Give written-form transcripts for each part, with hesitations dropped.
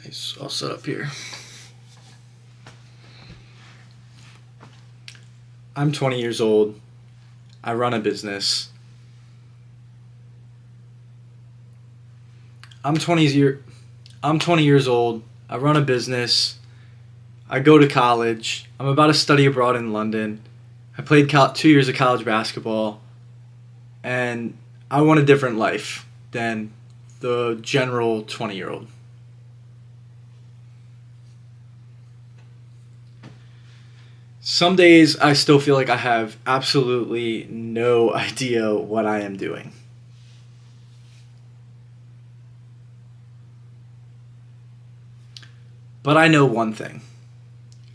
Nice. I'll set up here. I'm 20 years old. I run a business. I'm 20 years old. I run a business. I go to college. I'm about to study abroad in London. I played 2 years of college basketball, and I want a different life than the general 20-year-old. Some days I still feel like I have absolutely no idea what I am doing. But I know one thing.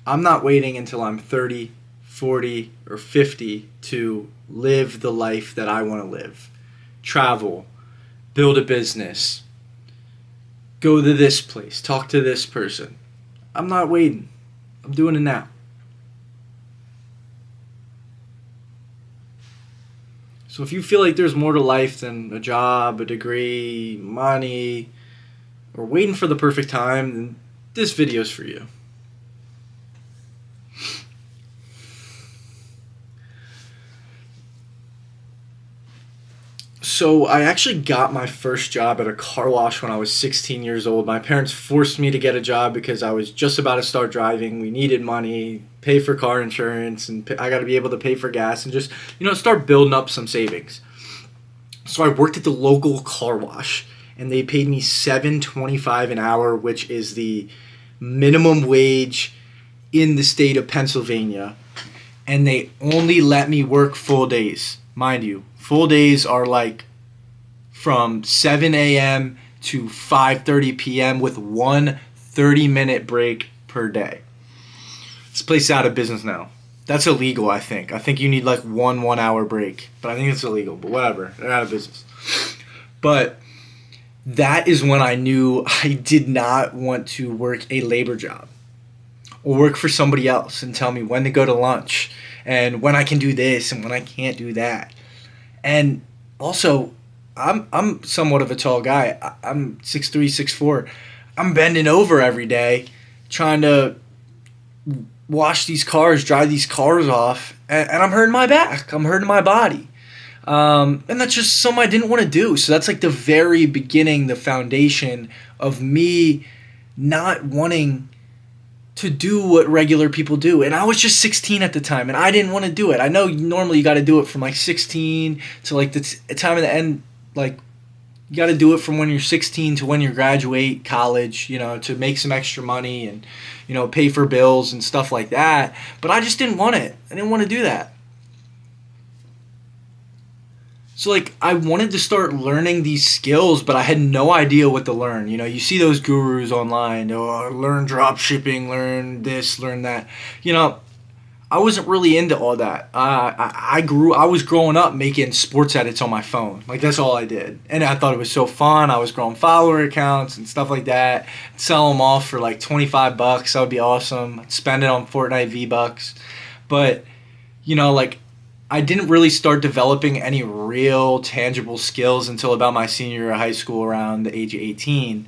I'm not waiting until I'm 30, 40, or 50 to live the life that I want to live. Travel, build a business, go to this place, talk to this person. I'm not waiting. I'm doing it now. So if you feel like there's more to life than a job, a degree, money, or waiting for the perfect time, then this video's for you. So I actually got my first job at a car wash when I was 16 years old. My parents forced me to get a job because I was just about to start driving. We needed money, pay for car insurance, and I got to be able to pay for gas and just, start building up some savings. So I worked at the local car wash, and they paid me $7.25 an hour, which is the minimum wage in the state of Pennsylvania. And they only let me work full days. Mind you, full days are like from 7 a.m. to 5:30 p.m. with one 30-minute break per day. This place is out of business now. That's illegal, I think. I think you need like one 1-hour break. But I think it's illegal. But whatever. They're out of business. But that is when I knew I did not want to work a labor job or work for somebody else and tell me when to go to lunch and when I can do this and when I can't do that. And also, I'm somewhat of a tall guy. I'm 6'3", 6'4". I'm bending over every day trying to wash these cars, dry these cars off, and I'm hurting my back. I'm hurting my body. And that's just something I didn't want to do. So that's like the very beginning, the foundation of me not wanting to do what regular people do. And I was just 16 at the time, and I didn't want to do it. I know normally you got to do it from like 16 to like the time of the end. Like, you got to do it from when you're 16 to when you graduate college, to make some extra money and, pay for bills and stuff like that. But I just didn't want it. I didn't want to do that. So, I wanted to start learning these skills, but I had no idea what to learn. You see those gurus online, learn drop shipping, learn this, learn that. I wasn't really into all that. I was growing up making sports edits on my phone. That's all I did. And I thought it was so fun. I was growing follower accounts and stuff like that. Sell them off for like $25. That would be awesome. I'd spend it on Fortnite V-Bucks. But, I didn't really start developing any real tangible skills until about my senior year of high school, around the age of 18.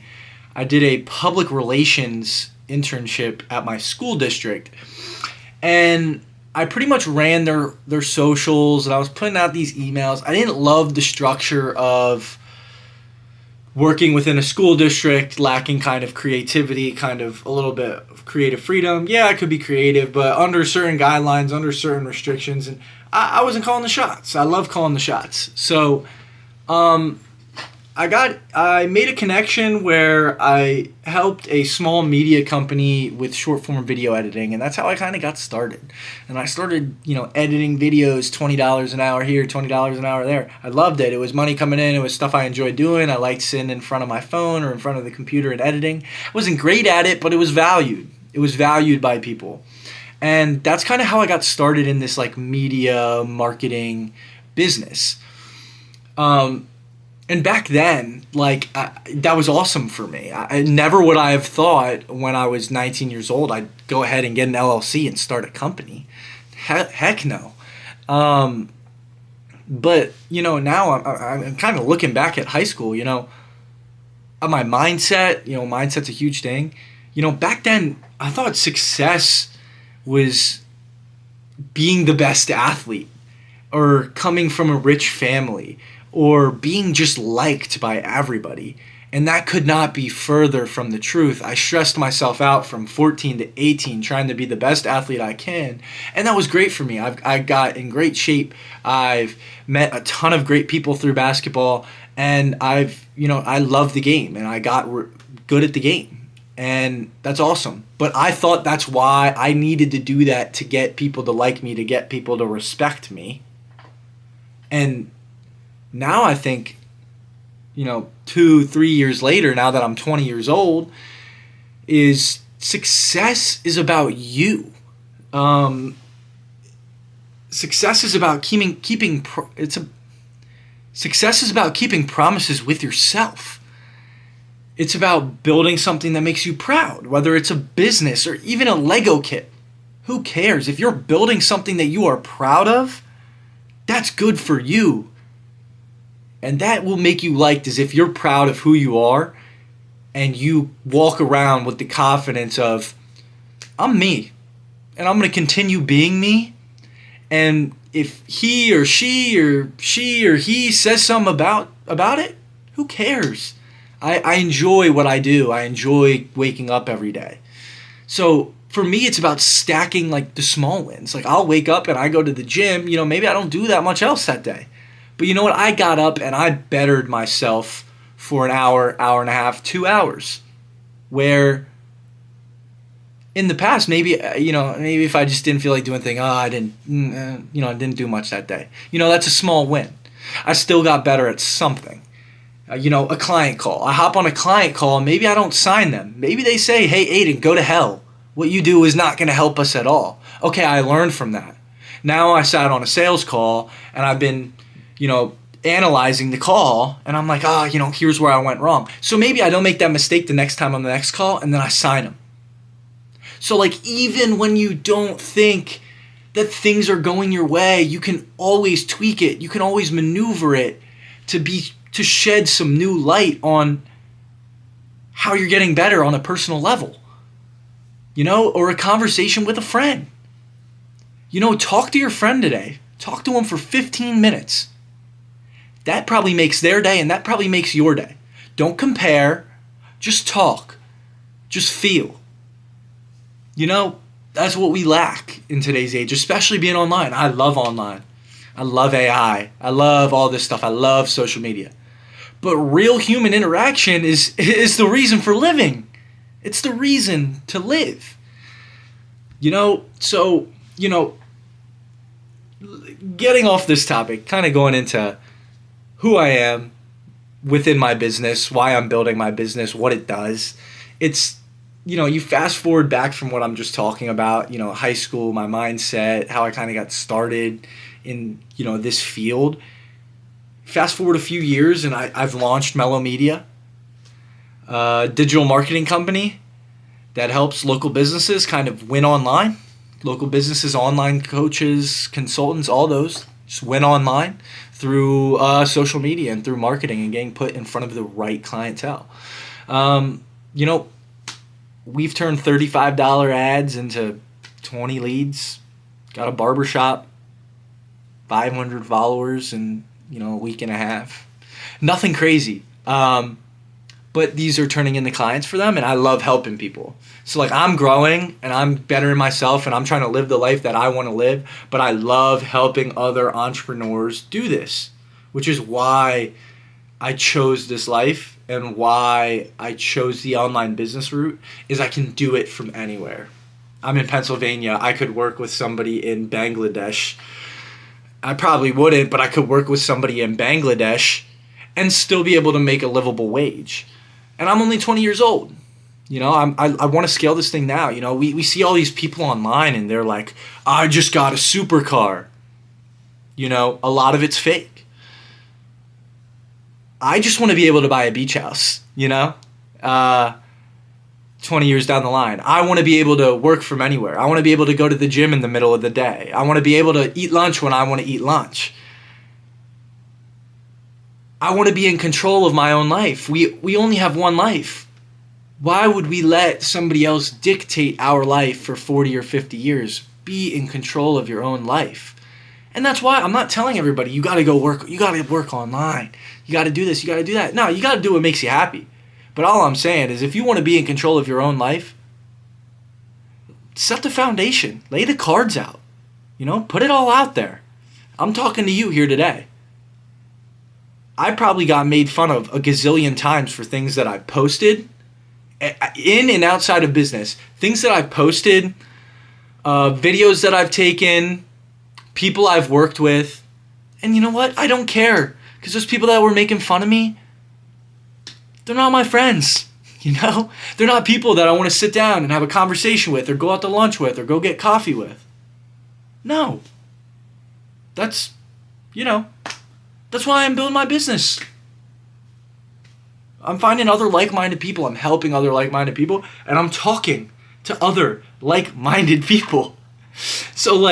I did a public relations internship at my school district. And I pretty much ran their socials, and I was putting out these emails. I didn't love the structure of working within a school district, lacking kind of creativity, kind of a little bit of creative freedom. Yeah, I could be creative, but under certain guidelines, under certain restrictions, and I wasn't calling the shots. I love calling the shots. So I made a connection where I helped a small media company with short form video editing, and that's how I kind of got started. And I started, editing videos, $20 an hour here, $20 an hour there. I loved it. It was money coming in. It was stuff I enjoyed doing. I liked sitting in front of my phone or in front of the computer and editing. I wasn't great at it, but it was valued. It was valued by people. And that's kind of how I got started in this media marketing business. And back then, that was awesome for me. I never would I have thought when I was 19 years old I'd go ahead and get an LLC and start a company. Heck no. But, now I'm kind of looking back at high school, my mindset, mindset's a huge thing. Back then I thought success was being the best athlete or coming from a rich family or being just liked by everybody. And that could not be further from the truth. I stressed myself out from 14 to 18 trying to be the best athlete I can. And that was great for me. I got in great shape. I've met a ton of great people through basketball. And I love the game. And I got good at the game. And that's awesome. But I thought that's why I needed to do that to get people to like me, to get people to respect me. And now I think, 2-3 years later, now that I'm 20 years old, is success is about you. Success is about success is about keeping promises with yourself. It's about building something that makes you proud, whether it's a business or even a Lego kit. Who cares? If you're building something that you are proud of, that's good for you. And that will make you liked as if you're proud of who you are and you walk around with the confidence of, I'm me and I'm going to continue being me. And if he or she says something about it, who cares? I enjoy what I do. I enjoy waking up every day. So for me, it's about stacking like the small wins. Like I'll wake up and I go to the gym, maybe I don't do that much else that day. But you know what? I got up and I bettered myself for an hour, hour and a half, 2 hours. Where in the past, maybe if I just didn't feel like doing anything, I didn't do much that day. That's a small win. I still got better at something. A client call. I hop on a client call and maybe I don't sign them. Maybe they say, hey, Aiden, go to hell. What you do is not going to help us at all. Okay, I learned from that. Now I sat on a sales call and I've been analyzing the call, and I'm like, here's where I went wrong. So maybe I don't make that mistake the next time on the next call, and then I sign them. So like even when you don't think that things are going your way, you can always tweak it. You can always maneuver it to shed some new light on how you're getting better on a personal level. Or a conversation with a friend. Talk to your friend today. Talk to them for 15 minutes. That probably makes their day and that probably makes your day. Don't compare. Just talk. Just feel. That's what we lack in today's age, especially being online. I love online. I love AI. I love all this stuff. I love social media. But real human interaction is the reason for living. It's the reason to live. So, getting off this topic, kind of going into who I am within my business, why I'm building my business, what it does. It's, you fast forward back from what I'm just talking about, high school, my mindset, how I kind of got started in, this field. Fast forward a few years and I've launched Mellow Media, a digital marketing company that helps local businesses kind of win online. Local businesses, online coaches, consultants, all those just win online through social media and through marketing and getting put in front of the right clientele. We've turned $35 ads into 20 leads, got a barbershop, 500 followers in, a week and a half. Nothing crazy. But these are turning into clients for them, and I love helping people. So like I'm growing and I'm bettering myself and I'm trying to live the life that I want to live, but I love helping other entrepreneurs do this, which is why I chose this life and why I chose the online business route is I can do it from anywhere. I'm in Pennsylvania. I could work with somebody in Bangladesh. I probably wouldn't, but I could work with somebody in Bangladesh and still be able to make a livable wage. And I'm only 20 years old. I want to scale this thing now. We see all these people online and they're like, I just got a supercar. A lot of it's fake. I just want to be able to buy a beach house, 20 years down the line. I want to be able to work from anywhere. I want to be able to go to the gym in the middle of the day. I want to be able to eat lunch when I want to eat lunch. I want to be in control of my own life. We only have one life. Why would we let somebody else dictate our life for 40 or 50 years? Be in control of your own life. And that's why I'm not telling everybody, you got to go work, you got to work online. You got to do this, you got to do that. No, you got to do what makes you happy. But all I'm saying is if you want to be in control of your own life, set the foundation. Lay the cards out. Put it all out there. I'm talking to you here today. I probably got made fun of a gazillion times for things that I posted in and outside of business. Things that I've posted, videos that I've taken, people I've worked with. And you know what? I don't care. Because those people that were making fun of me, they're not my friends. They're not people that I want to sit down and have a conversation with or go out to lunch with or go get coffee with. No. That's why I'm building my business. I'm finding other like-minded people. I'm helping other like-minded people. And I'm talking to other like-minded people. So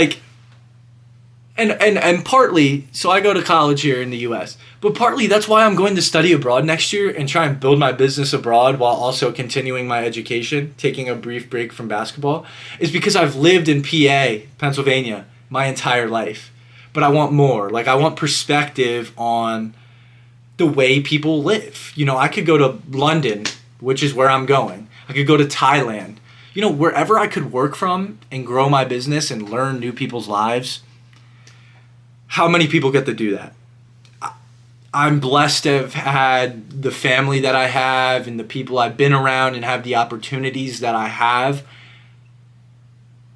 and partly, so I go to college here in the U.S., but partly that's why I'm going to study abroad next year and try and build my business abroad while also continuing my education, taking a brief break from basketball, is because I've lived in PA, Pennsylvania, my entire life. But I want more. I want perspective on the way people live. I could go to London, which is where I'm going. I could go to Thailand. Wherever I could work from and grow my business and learn new people's lives. How many people get to do that? I'm blessed to have had the family that I have and the people I've been around and have the opportunities that I have.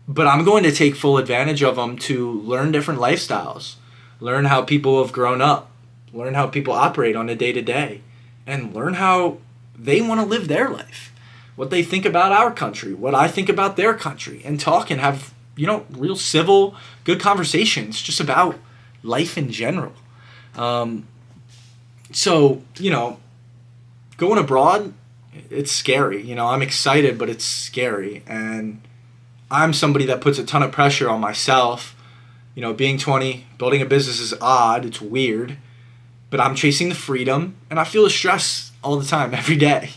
But I'm going to take full advantage of them to learn different lifestyles, learn how people have grown up, learn how people operate on a day-to-day, and learn how they want to live their life, what they think about our country, what I think about their country, and talk and have, real civil, good conversations just about life in general. So, going abroad, it's scary. I'm excited, but it's scary. And I'm somebody that puts a ton of pressure on myself. Being 20, building a business is odd. It's weird. But I'm chasing the freedom, and I feel the stress all the time, every day,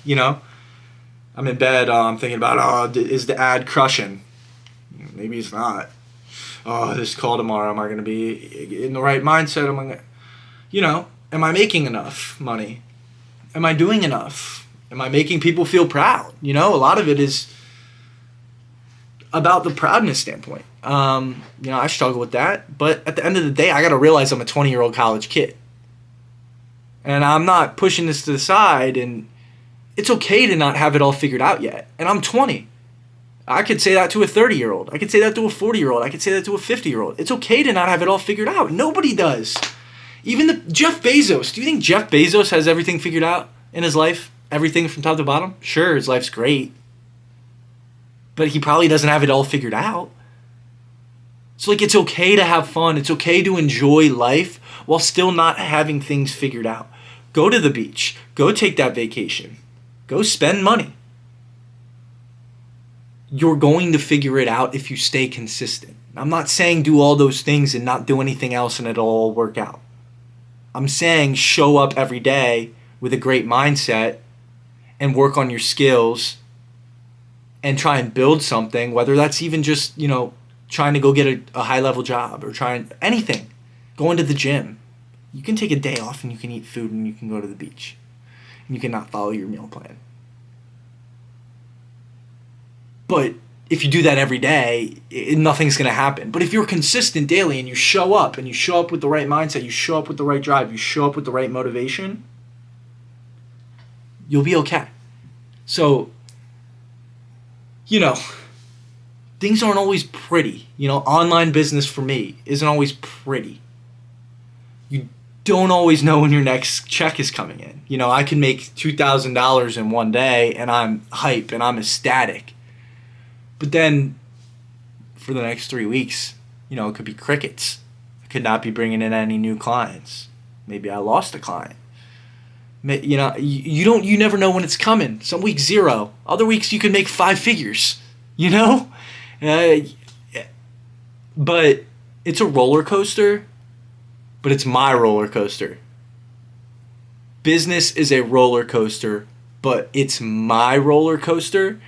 I'm in bed, I'm thinking about, is the ad crushing? Maybe it's not. This call tomorrow, am I going to be in the right mindset? Am I making enough money? Am I doing enough? Am I making people feel proud? A lot of it is about the proudness standpoint. I struggle with that, but at the end of the day, I got to realize I'm a 20-year-old college kid. And I'm not pushing this to the side, and it's okay to not have it all figured out yet. And I'm 20. I could say that to a 30-year-old. I could say that to a 40-year-old. I could say that to a 50-year-old. It's okay to not have it all figured out. Nobody does. Even Jeff Bezos. Do you think Jeff Bezos has everything figured out in his life? Everything from top to bottom? Sure, his life's great. But he probably doesn't have it all figured out. So, it's okay to have fun. It's okay to enjoy life while still not having things figured out. Go to the beach. Go take that vacation. Go spend money. You're going to figure it out if you stay consistent. I'm not saying do all those things and not do anything else and it'll all work out. I'm saying show up every day with a great mindset and work on your skills and try and build something, whether that's even just, trying to go get a high-level job or trying anything. Going to the gym. You can take a day off and you can eat food and you can go to the beach. And you can not follow your meal plan. But if you do that every day, nothing's going to happen. But if you're consistent daily and you show up with the right mindset, you show up with the right drive, you show up with the right motivation, you'll be okay. So, things aren't always pretty. Online business for me isn't always pretty. You don't always know when your next check is coming in. I can make $2,000 in one day and I'm hype and I'm ecstatic. But then for the next 3 weeks, it could be crickets. I could not be bringing in any new clients. Maybe I lost a client. You never know when it's coming. Some weeks 0. Other weeks you can make 5 figures. But it's a roller coaster. But it's my roller coaster. business is a roller coaster, but it's my roller coaster,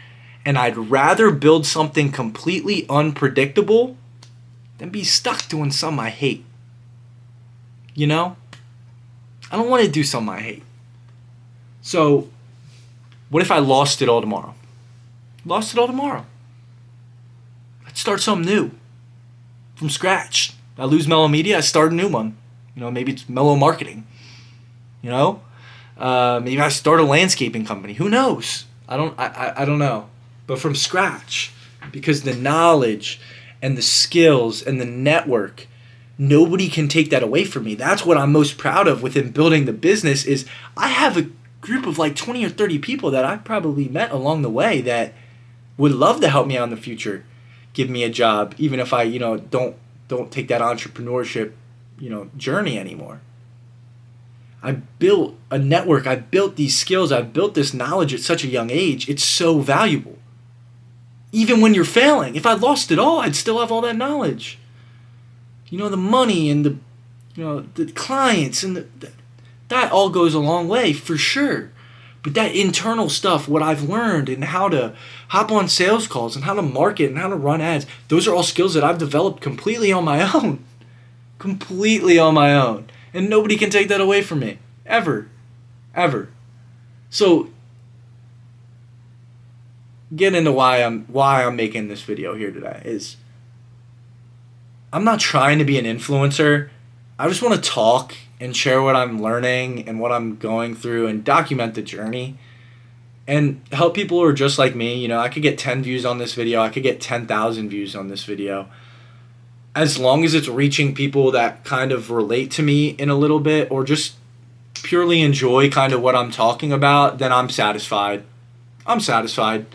and I'd rather build something completely unpredictable than be stuck doing something I hate. You know? I don't want to do something I hate. So, what if I lost it all tomorrow? Lost it all tomorrow. Let's start something new. From scratch. I lose Mellow Media, I start a new one. You know, maybe it's Mellow Marketing. You know? Maybe I start a landscaping company. Who knows? I don't know. But from scratch. Because the knowledge and the skills and the network, nobody can take that away from me. That's what I'm most proud of within building the business is I have a group of like 20 or 30 people that I've probably met along the way that would love to help me out in the future, give me a job, even if I, don't take that entrepreneurship, journey anymore. I built a network. I built these skills. I built this knowledge at such a young age. It's so valuable. Even when you're failing, if I lost it all, I'd still have all that knowledge. The money and the clients and that all goes a long way for sure. But that internal stuff, what I've learned and how to hop on sales calls and how to market and how to run ads, those are all skills that I've developed completely on my own. Completely on my own. And nobody can take that away from me. Ever. Ever. So, get into why I'm making this video here today is I'm not trying to be an influencer. I just want to talk and share what I'm learning and what I'm going through and document the journey and help people who are just like me. I could get 10 views on this video. I could get 10,000 views on this video. As long as it's reaching people that kind of relate to me in a little bit or just purely enjoy kind of what I'm talking about, then I'm satisfied. I'm satisfied.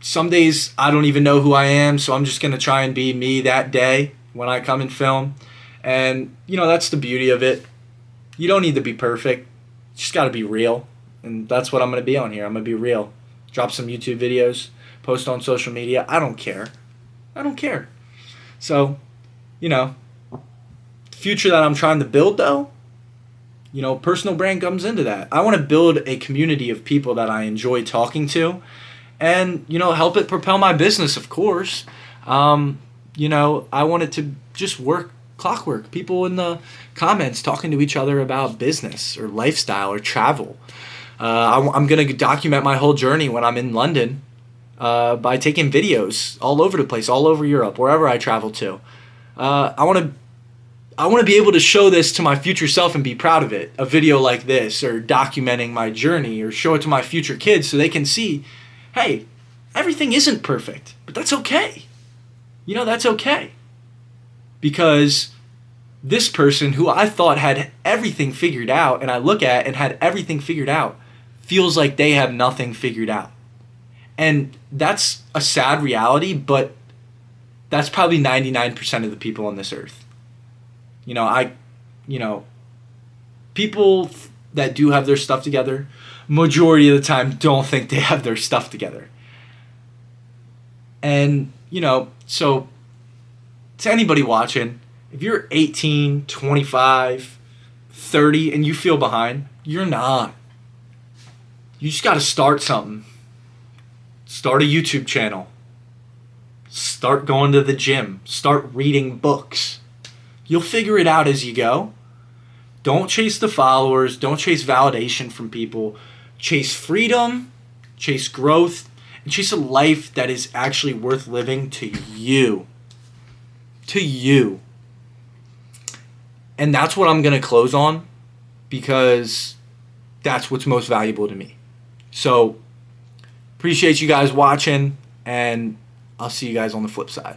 Some days I don't even know who I am, so I'm just going to try and be me that day when I come and film. And, that's the beauty of it. You don't need to be perfect. You just got to be real. And that's what I'm going to be on here. I'm going to be real. Drop some YouTube videos, post on social media. I don't care. I don't care. So, the future that I'm trying to build, though, personal brand comes into that. I want to build a community of people that I enjoy talking to and, help it propel my business, of course. I want it to just work clockwork. People in the comments talking to each other about business or lifestyle or travel. I'm going to document my whole journey when I'm in London by taking videos all over the place, all over Europe, wherever I travel to. I want to be able to show this to my future self and be proud of it. A video like this or documenting my journey or show it to my future kids so they can see, hey, everything isn't perfect, but that's okay. That's okay. Because this person who I thought had everything figured out and I look at and had everything figured out feels like they have nothing figured out. And that's a sad reality, but that's probably 99% of the people on this earth. People that do have their stuff together, majority of the time don't think they have their stuff together. And, so to anybody watching, if you're 18, 25, 30, and you feel behind, you're not. You just got to start something. Start a YouTube channel. Start going to the gym. Start reading books. You'll figure it out as you go. Don't chase the followers. Don't chase validation from people. Chase freedom. Chase growth. And chase a life that is actually worth living to you. To you. And that's what I'm going to close on because that's what's most valuable to me. So, appreciate you guys watching, and I'll see you guys on the flip side.